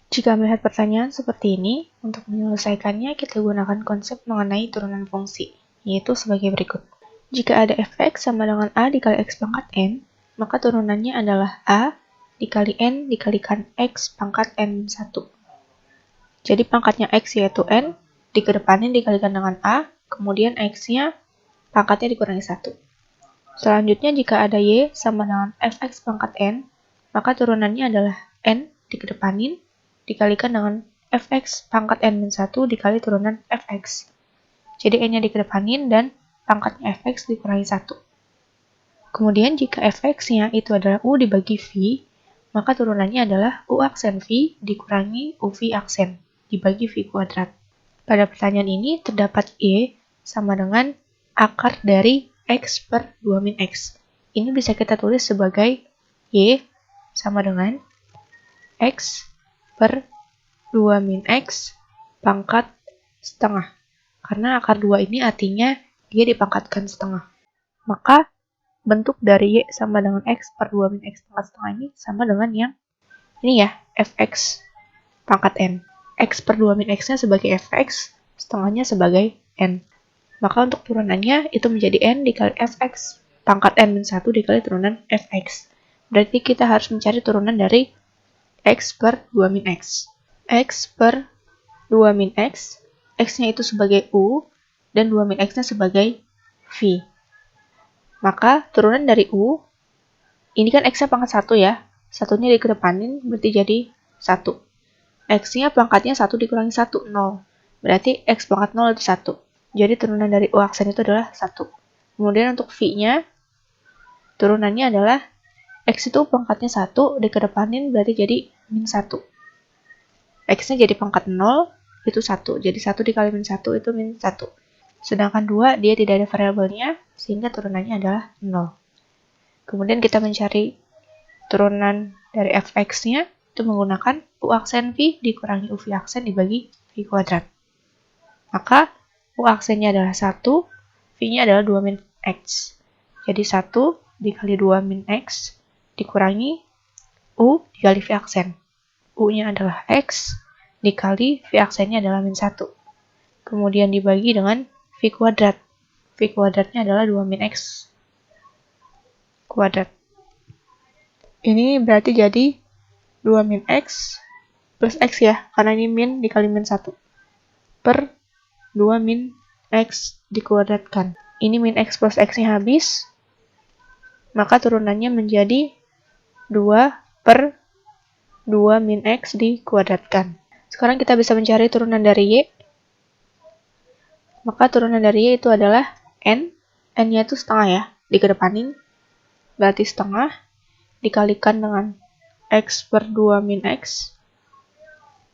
Jika melihat pertanyaan seperti ini, untuk menyelesaikannya kita gunakan konsep mengenai turunan fungsi, yaitu sebagai berikut. Jika ada fx sama dengan a dikali x pangkat n, maka turunannya adalah a dikali n dikalikan x pangkat n 1. Jadi pangkatnya x yaitu n, dikedepanin dikalikan dengan a, kemudian x-nya pangkatnya dikurangi 1. Selanjutnya jika ada y sama dengan fx pangkat n, maka turunannya adalah n dikedepanin dikalikan dengan fx pangkat n-1 dikali turunan fx. Jadi n-nya dikedepanin dan pangkatnya fx dikurangi 1. Kemudian jika fx-nya itu adalah u dibagi v, maka turunannya adalah u aksen v dikurangi uv aksen dibagi v kuadrat. Pada pertanyaan ini terdapat y sama dengan akar dari x per 2 min x. Ini bisa kita tulis sebagai y sama dengan x per 2 min x pangkat setengah. Karena akar 2 ini artinya dia dipangkatkan setengah. Maka bentuk dari y sama dengan x per 2 min x pangkat setengah ini sama dengan yang ini ya, fx pangkat n. X per 2 min x-nya sebagai fx, setengahnya sebagai n. Maka untuk turunannya itu menjadi n dikali fx pangkat n min 1 dikali turunan fx. Berarti kita harus mencari turunan dari x per 2 min x. X per 2 min x, x-nya itu sebagai u, dan 2 min x-nya sebagai v. Maka turunan dari u, ini kan x-nya pangkat 1 ya, satunya dikedepanin berarti jadi 1. X-nya pangkatnya 1 dikurangi 1, 0. Berarti X pangkat 0 itu 1. Jadi turunan dari U aksen itu adalah 1. Kemudian untuk V-nya, turunannya adalah X itu pangkatnya 1, dikedepanin berarti jadi min 1. X-nya jadi pangkat 0, itu 1. Jadi 1 dikali min 1 itu min 1. Sedangkan 2, dia tidak ada variabelnya, sehingga turunannya adalah 0. Kemudian kita mencari turunan dari Fx-nya, itu menggunakan U aksen V dikurangi UV aksen dibagi V kuadrat. Maka U aksennya adalah 1, V-nya adalah 2 min X. Jadi 1 dikali 2 min X dikurangi U dikali V aksen. U-nya adalah X dikali V aksennya adalah min 1. Kemudian dibagi dengan V kuadrat. V kuadratnya adalah 2 min X kuadrat. Ini berarti jadi 2 min X plus X ya, karena ini min dikali min 1 per 2 min X dikuadratkan. Ini min X plus X-nya habis, maka turunannya menjadi 2 per 2 min X dikuadratkan. Sekarang kita bisa mencari turunan dari Y. Maka turunan dari Y itu adalah N. N-nya itu setengah ya, dikedepanin, berarti setengah, dikalikan dengan X per 2 min X,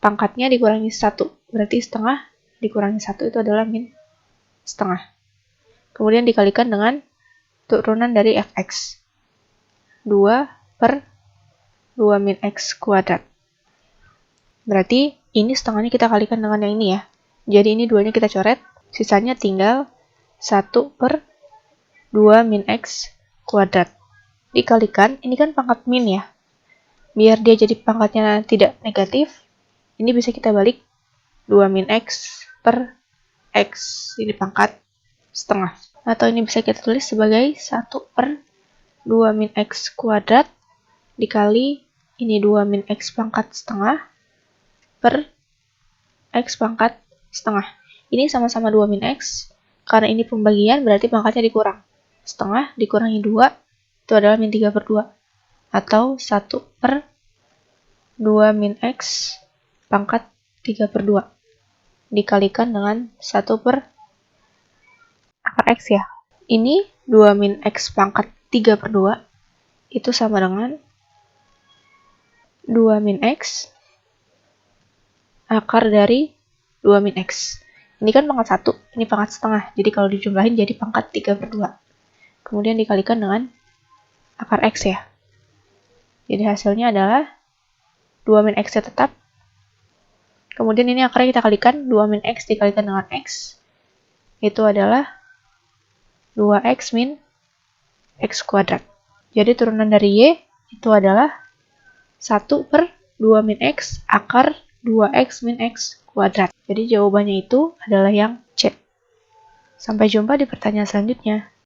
pangkatnya dikurangi 1, berarti setengah dikurangi 1 itu adalah min setengah. Kemudian dikalikan dengan turunan dari Fx, 2 per 2 min X kuadrat. Berarti ini setengahnya kita kalikan dengan yang ini ya. Jadi ini 2-nya kita coret, sisanya tinggal 1 per 2 min X kuadrat. Dikalikan, ini kan pangkat min ya. Biar dia jadi pangkatnya tidak negatif, ini bisa kita balik 2 min X per X, ini pangkat setengah. Atau ini bisa kita tulis sebagai 1 per 2 min X kuadrat dikali ini 2 min X pangkat setengah per X pangkat setengah. Ini sama-sama 2 min X, karena ini pembagian berarti pangkatnya dikurang. Setengah dikurangi 2, itu adalah min 3 per 2. Atau 1 per 2 min X pangkat 3 per 2 dikalikan dengan 1 per akar X ya. Ini 2 min X pangkat 3 per 2 itu sama dengan 2 min X akar dari 2 min X. Ini kan pangkat 1, ini pangkat setengah. Jadi kalau dijumlahin jadi pangkat 3 per 2. Kemudian dikalikan dengan akar X ya. Jadi hasilnya adalah 2 min X-nya tetap. Kemudian ini akarnya kita kalikan, 2 min X dikalikan dengan X. Itu adalah 2X min X kuadrat. Jadi turunan dari Y itu adalah 1 per 2 min X akar 2X min X kuadrat. Jadi jawabannya itu adalah yang C. Sampai jumpa di pertanyaan selanjutnya.